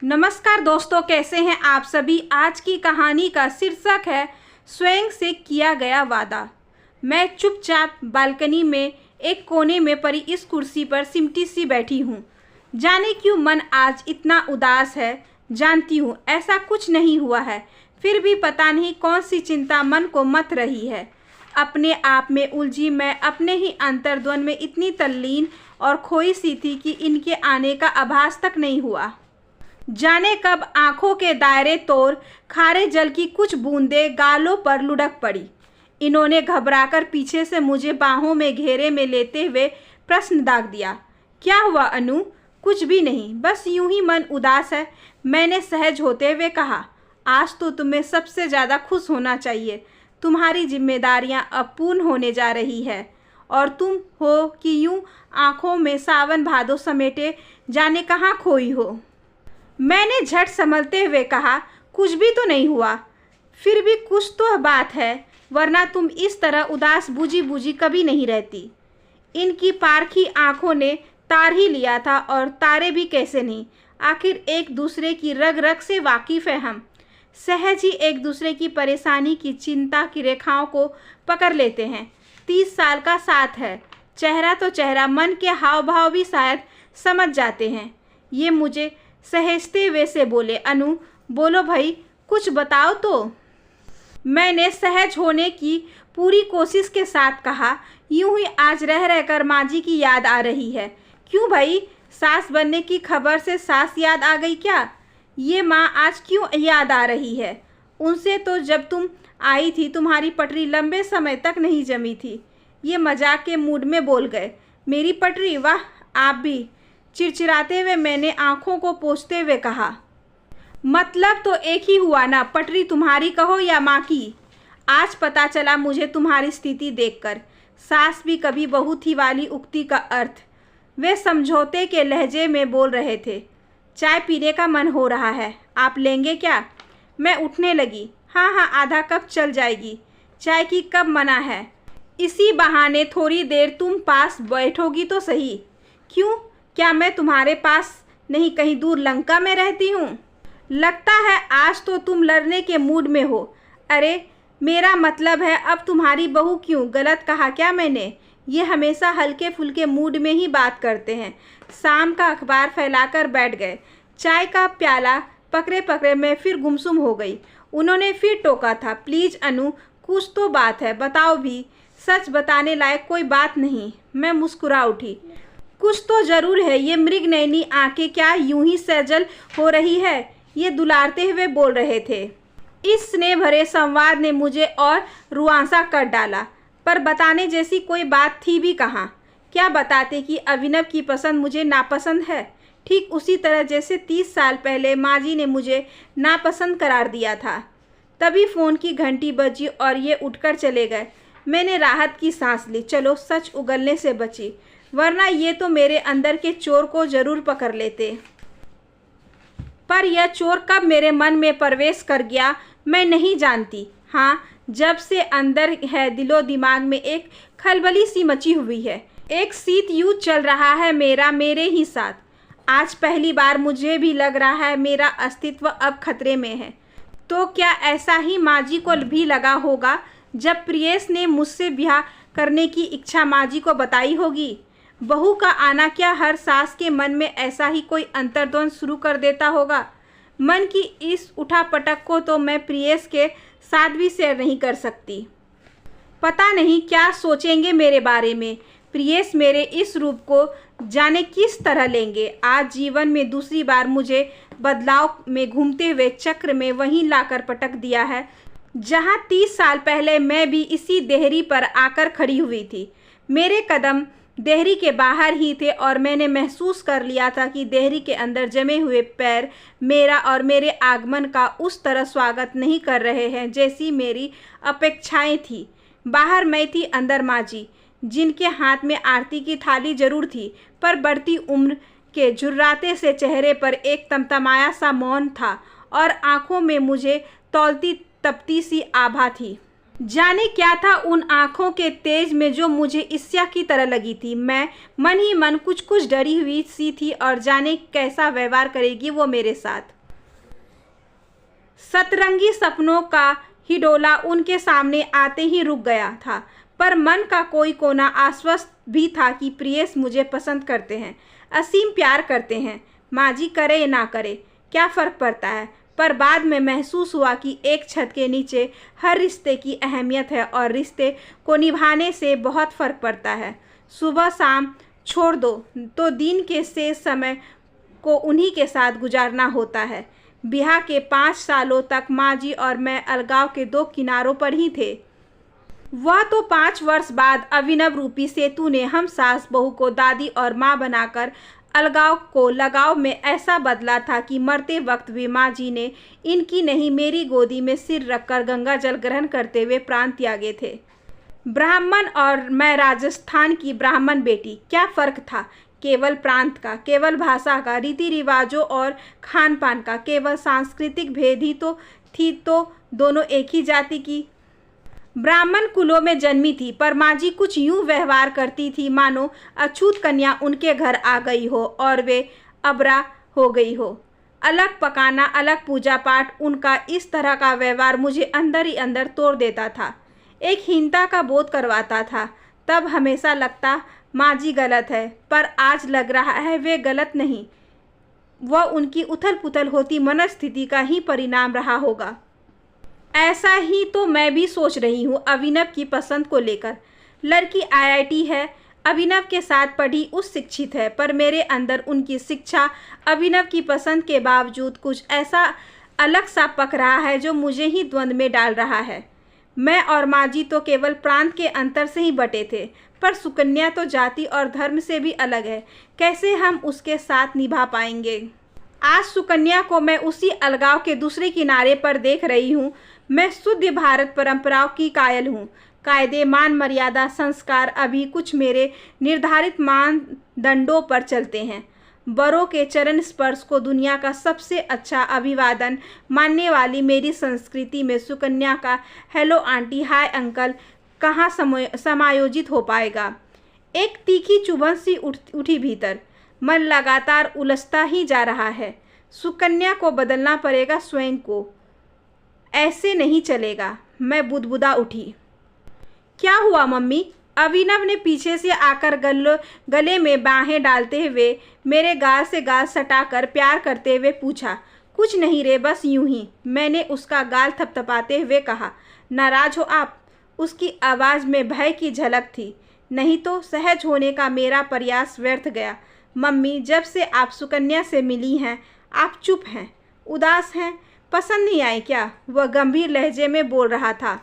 नमस्कार दोस्तों, कैसे हैं आप सभी। आज की कहानी का शीर्षक है स्वयं से किया गया वादा। मैं चुपचाप बालकनी में एक कोने में पड़ी इस कुर्सी पर सिमटी सी बैठी हूँ। जाने क्यों मन आज इतना उदास है। जानती हूँ ऐसा कुछ नहीं हुआ है, फिर भी पता नहीं कौन सी चिंता मन को मथ रही है। अपने आप में उलझी मैं अपने ही अंतर्द्वंद में इतनी तल्लीन और खोई सी थी कि इनके आने का आभास तक नहीं हुआ। जाने कब आंखों के दायरे तोड़ खारे जल की कुछ बूंदें गालों पर लुढ़क पड़ी। इन्होंने घबराकर पीछे से मुझे बाहों में घेरे में लेते हुए प्रश्न दाग दिया, क्या हुआ अनु। कुछ भी नहीं, बस यूं ही मन उदास है, मैंने सहज होते हुए कहा। आज तो तुम्हें सबसे ज़्यादा खुश होना चाहिए। तुम्हारी जिम्मेदारियां अब पूर्ण होने जा रही है और तुम हो कि यूं आंखों में सावन भादो समेटे जाने कहाँ खोई हो। मैंने झट संभलते हुए कहा, कुछ भी तो नहीं हुआ। फिर भी कुछ तो बात है, वरना तुम इस तरह उदास बूझी बूझी कभी नहीं रहती। इनकी पारखी आंखों ने तार ही लिया था, और तारे भी कैसे नहीं, आखिर एक दूसरे की रग रग से वाकिफ़ है हम। सहज ही एक दूसरे की परेशानी की चिंता की रेखाओं को पकड़ लेते हैं। 30 साल का साथ है, चेहरा तो चेहरा, मन के हाव भाव भी शायद समझ जाते हैं। ये मुझे सहजते हुए से बोले, अनु बोलो भाई, कुछ बताओ तो। मैंने सहज होने की पूरी कोशिश के साथ कहा, यूं ही आज रह रहकर माँ जी की याद आ रही है। क्यों भाई, सास बनने की खबर से सास याद आ गई क्या। ये माँ आज क्यों याद आ रही है। उनसे तो जब तुम आई थी तुम्हारी पटरी लंबे समय तक नहीं जमी थी। ये मजाक के मूड में बोल गए, मेरी पटरी, वाह आप भी। चिड़चिड़ाते हुए मैंने आंखों को पोंछते हुए कहा, मतलब तो एक ही हुआ ना, पटरी तुम्हारी कहो या माँ की। आज पता चला मुझे तुम्हारी स्थिति देखकर। सास भी कभी बहू थी वाली उक्ति का अर्थ वे समझौते के लहजे में बोल रहे थे। चाय पीने का मन हो रहा है, आप लेंगे क्या। मैं उठने लगी, हाँ हाँ आधा कप चल जाएगी, चाय की कब मना है। इसी बहाने थोड़ी देर तुम पास बैठोगी तो सही। क्यों, क्या मैं तुम्हारे पास नहीं कहीं दूर लंका में रहती हूँ। लगता है आज तो तुम लड़ने के मूड में हो। अरे मेरा मतलब है अब तुम्हारी बहू क्यों, गलत कहा क्या मैंने। ये हमेशा हल्के फुल्के मूड में ही बात करते हैं। शाम का अखबार फैलाकर बैठ गए। चाय का प्याला पकड़े पकड़े मैं फिर गुमसुम हो गई। उन्होंने फिर टोका था, प्लीज़ अनु कुछ तो बात है, बताओ भी। सच बताने लायक कोई बात नहीं। मैं मुस्कुरा उठी, कुछ तो ज़रूर है। ये मृग नैनी आंखें क्या यूं ही सजल हो रही है। ये दुलारते हुए बोल रहे थे। इस स्नेह भरे संवाद ने मुझे और रुआंसा कर डाला, पर बताने जैसी कोई बात थी भी कहाँ। क्या बताते कि अभिनव की पसंद मुझे नापसंद है, ठीक उसी तरह जैसे 30 साल पहले माँ जी ने मुझे नापसंद करार दिया था। तभी फ़ोन की घंटी बजी और ये उठकर चले गए। मैंने राहत की सांस ली, चलो सच उगलने से बची, वरना ये तो मेरे अंदर के चोर को जरूर पकड़ लेते। पर यह चोर कब मेरे मन में प्रवेश कर गया मैं नहीं जानती। हाँ, जब से अंदर है दिलो दिमाग में एक खलबली सी मची हुई है। एक शीत युद्ध चल रहा है मेरे ही साथ। आज पहली बार मुझे भी लग रहा है मेरा अस्तित्व अब खतरे में है। तो क्या ऐसा ही माँ जी को भी लगा होगा जब प्रियेश ने मुझसे ब्याह करने की इच्छा माँ जी को बताई होगी। बहू का आना क्या हर सास के मन में ऐसा ही कोई अंतर्द्वंद शुरू कर देता होगा। मन की इस उठापटक को तो मैं प्रियेश के साथ भी शेयर नहीं कर सकती। पता नहीं क्या सोचेंगे मेरे बारे में। प्रियेश मेरे इस रूप को जाने किस तरह लेंगे। आज जीवन में दूसरी बार मुझे बदलाव में घूमते हुए चक्र में वहीं लाकर पटक दिया है, जहां 30 साल पहले मैं भी इसी देहरी पर आकर खड़ी हुई थी। मेरे कदम देहरी के बाहर ही थे और मैंने महसूस कर लिया था कि देहरी के अंदर जमे हुए पैर मेरा और मेरे आगमन का उस तरह स्वागत नहीं कर रहे हैं जैसी मेरी अपेक्षाएं थी। बाहर मैं थी, अंदर माँ जी, जिनके हाथ में आरती की थाली जरूर थी, पर बढ़ती उम्र के झुर्राते से चेहरे पर एक तमतमाया सा मौन था और आंखों में मुझे तौलती तपती सी आभा थी। जाने क्या था उन आंखों के तेज में जो मुझे ईर्ष्या की तरह लगी थी। मैं मन ही मन कुछ कुछ डरी हुई सी थी और जाने कैसा व्यवहार करेगी वो मेरे साथ। सतरंगी सपनों का हिडोला उनके सामने आते ही रुक गया था, पर मन का कोई कोना आश्वस्त भी था कि प्रियेश मुझे पसंद करते हैं, असीम प्यार करते हैं। माँ जी करे या ना करे क्या फ़र्क पड़ता है, पर बाद में महसूस हुआ कि एक छत के नीचे हर रिश्ते की अहमियत है और रिश्ते को निभाने से बहुत फ़र्क पड़ता है। सुबह शाम छोड़ दो तो दिन के शेष समय को उन्हीं के साथ गुजारना होता है। ब्याह के 5 सालों तक माँ जी और मैं अलगाव के 2 किनारों पर ही थे। वह तो 5 वर्ष बाद अभिनव रूपी सेतु ने हम सास बहू को दादी और माँ बनाकर अलगाव को लगाव में ऐसा बदला था कि मरते वक्त भी माँ जी ने इनकी नहीं मेरी गोदी में सिर रखकर गंगा जल ग्रहण करते हुए प्राण त्यागे थे। ब्राह्मण और मैं राजस्थान की ब्राह्मण बेटी, क्या फ़र्क था? केवल प्रांत का, केवल भाषा का, रीति रिवाजों और खान पान का, केवल सांस्कृतिक भेद ही तो थी, तो दोनों एक ही जाति की ब्राह्मण कुलों में जन्मी थी। पर माँ जी कुछ यूँ व्यवहार करती थी मानो अछूत कन्या उनके घर आ गई हो और वे अबरा हो गई हो। अलग पकाना, अलग पूजा पाठ, उनका इस तरह का व्यवहार मुझे अंदर ही अंदर तोड़ देता था, एक हीनता का बोध करवाता था। तब हमेशा लगता माँ जी गलत है, पर आज लग रहा है वे गलत नहीं, वह उनकी उथल पुथल होती मनस्थिति का ही परिणाम रहा होगा। ऐसा ही तो मैं भी सोच रही हूँ अभिनव की पसंद को लेकर। लड़की आईआईटी है, अभिनव के साथ पढ़ी, उच्च शिक्षित है, पर मेरे अंदर उनकी शिक्षा अभिनव की पसंद के बावजूद कुछ ऐसा अलग सा पक रहा है जो मुझे ही द्वंद्व में डाल रहा है। मैं और माँ जी तो केवल प्रांत के अंतर से ही बटे थे, पर सुकन्या तो जाति और धर्म से भी अलग है। कैसे हम उसके साथ निभा पाएंगे? आज सुकन्या को मैं उसी अलगाव के दूसरे किनारे पर देख रही हूँ। मैं शुद्ध भारत परंपराओं की कायल हूँ। कायदे, मान मर्यादा, संस्कार अभी कुछ मेरे निर्धारित मानदंडों पर चलते हैं। बड़ों के चरण स्पर्श को दुनिया का सबसे अच्छा अभिवादन मानने वाली मेरी संस्कृति में सुकन्या का हेलो आंटी, हाय अंकल कहाँ समायोजित हो पाएगा? एक तीखी चुभन सी उठी भीतर। मन लगातार उलझता ही जा रहा है। सुकन्या को बदलना पड़ेगा, स्वयं को, ऐसे नहीं चलेगा। मैं बुदबुदा उठी। क्या हुआ मम्मी? अभिनव ने पीछे से आकर गले में बाहें डालते हुए मेरे गाल से गाल सटाकर प्यार करते हुए पूछा। कुछ नहीं रे, बस यूं ही, मैंने उसका गाल थपथपाते हुए कहा। नाराज हो आप? उसकी आवाज़ में भय की झलक थी। नहीं तो सहज होने का मेरा प्रयास व्यर्थ गया। मम्मी, जब से आप सुकन्या से मिली हैं आप चुप हैं, उदास हैं, पसंद नहीं आई क्या? वह गंभीर लहजे में बोल रहा था।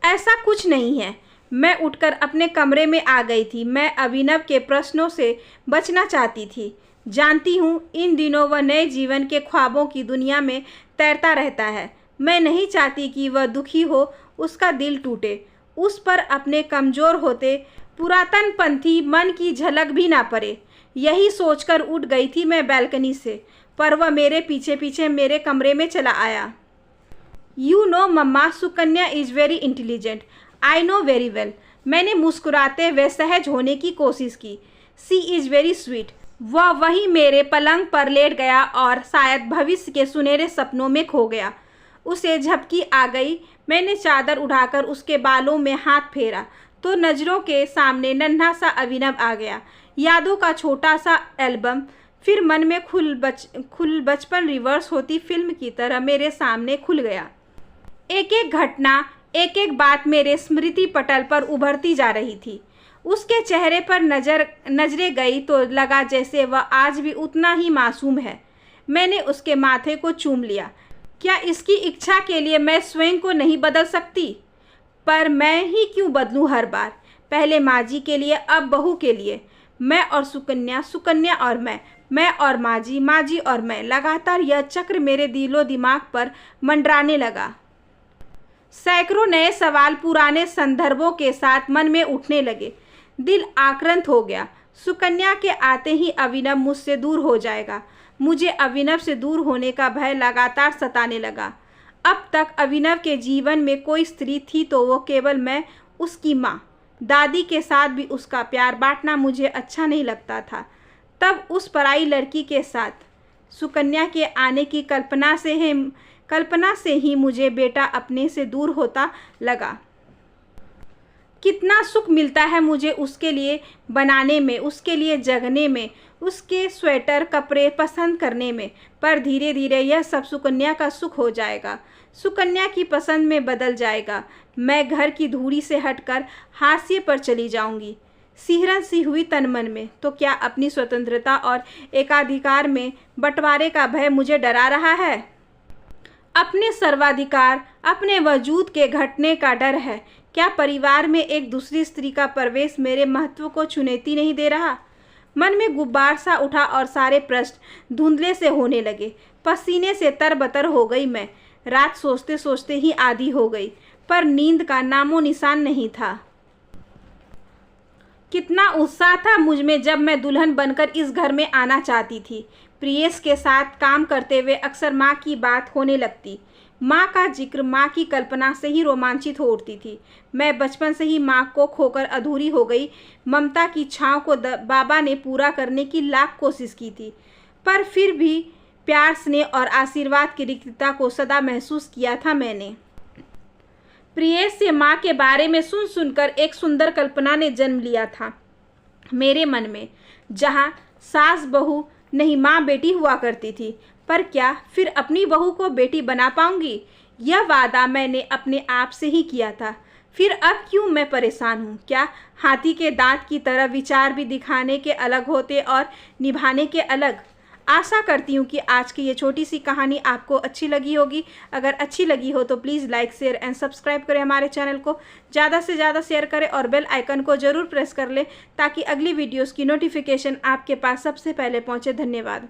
ऐसा कुछ नहीं है। मैं उठकर अपने कमरे में आ गई थी। मैं अभिनव के प्रश्नों से बचना चाहती थी। जानती हूँ इन दिनों वह नए जीवन के ख्वाबों की दुनिया में तैरता रहता है। मैं नहीं चाहती कि वह दुखी हो, उसका दिल टूटे, उस पर अपने कमज़ोर होते पुरातनपंथी मन की झलक भी ना पड़े। यही सोचकर उठ गई थी मैं बैल्कनी से, पर वह मेरे पीछे पीछे मेरे कमरे में चला आया। You know mamma, Sukanya is very intelligent, I know very well. मैंने मुस्कुराते हुए सहज होने की कोशिश की। She is very sweet. वह वहीं मेरे पलंग पर लेट गया और शायद भविष्य के सुनहरे सपनों में खो गया। उसे झपकी आ गई। मैंने चादर उठाकर उसके बालों में हाथ फेरा तो नज़रों के सामने नन्हा सा अभिनव आ गया। यादों का छोटा सा एल्बम। फिर मन में खुल बचपन रिवर्स होती फिल्म की तरह मेरे सामने खुल गया। एक एक घटना, एक एक बात मेरे स्मृति पटल पर उभरती जा रही थी। उसके चेहरे पर नजरें गई तो लगा जैसे वह आज भी उतना ही मासूम है। मैंने उसके माथे को चूम लिया। क्या इसकी इच्छा के लिए मैं स्वयं को नहीं बदल सकती? पर मैं ही क्यों बदलूं हर बार? पहले माँ जी के लिए, अब बहू के लिए। मैं और सुकन्या, सुकन्या और मैं और माँ जी और मैं। लगातार यह चक्र मेरे दिलो दिमाग पर मंडराने लगा। सैकड़ों नए सवाल पुराने संदर्भों के साथ मन में उठने लगे। दिल आक्रांत हो गया। सुकन्या के आते ही अभिनव मुझसे दूर हो जाएगा। मुझे अभिनव से दूर होने का भय लगातार सताने लगा। अब तक अभिनव के जीवन में कोई स्त्री थी तो वो केवल मैं, उसकी माँ। दादी के साथ भी उसका प्यार बांटना मुझे अच्छा नहीं लगता था। तब उस पराई लड़की के साथ सुकन्या के आने की कल्पना से ही मुझे बेटा अपने से दूर होता लगा। कितना सुख मिलता है मुझे उसके लिए बनाने में, उसके लिए जगने में, उसके स्वेटर कपड़े पसंद करने में। पर धीरे धीरे यह सब सुकन्या का सुख हो जाएगा, सुकन्या की पसंद में बदल जाएगा। मैं घर की धूड़ी से हटकर हाशिए पर चली जाऊंगी। सिहरन सी हुई तन मन में। तो क्या अपनी स्वतंत्रता और एकाधिकार में बंटवारे का भय मुझे डरा रहा है? अपने सर्वाधिकार, अपने वजूद के घटने का डर है? क्या परिवार में एक दूसरी स्त्री का प्रवेश मेरे महत्व को चुनौती नहीं दे रहा? मन में गुब्बार सा उठा और सारे प्रश्न धुंधले से होने लगे। पसीने से तरबतर हो गई मैं। रात सोचते सोचते ही आधी हो गई, पर नींद का नामो निशान नहीं था। कितना उत्साह था मुझ में जब मैं दुल्हन बनकर इस घर में आना चाहती थी। प्रियेश के साथ काम करते हुए अक्सर माँ की बात होने लगती। माँ का जिक्र, माँ की कल्पना से ही रोमांचित हो उठती थी। मैं बचपन से ही माँ को खोकर अधूरी हो गई। ममता की छाँव को बाबा ने पूरा करने की लाख कोशिश की थी, पर फिर भी प्यार, स्नेह और आशीर्वाद की रिक्तता को सदा महसूस किया था मैंने। प्रियेश से माँ के बारे में सुन सुनकर एक सुंदर कल्पना ने जन्म लिया था मेरे मन में, जहाँ सास बहू नहीं माँ बेटी हुआ करती थी। पर क्या फिर अपनी बहू को बेटी बना पाऊंगी? यह वादा मैंने अपने आप से ही किया था। फिर अब क्यों मैं परेशान हूँ? क्या हाथी के दांत की तरह विचार भी दिखाने के अलग होते और निभाने के अलग? आशा करती हूँ कि आज की ये छोटी सी कहानी आपको अच्छी लगी होगी। अगर अच्छी लगी हो तो please like, share and subscribe करें हमारे चैनल को। ज़्यादा से ज़्यादा शेयर करें और बेल आइकन को ज़रूर प्रेस कर लें ताकि अगली वीडियोस की नोटिफिकेशन आपके पास सबसे पहले पहुँचे। धन्यवाद।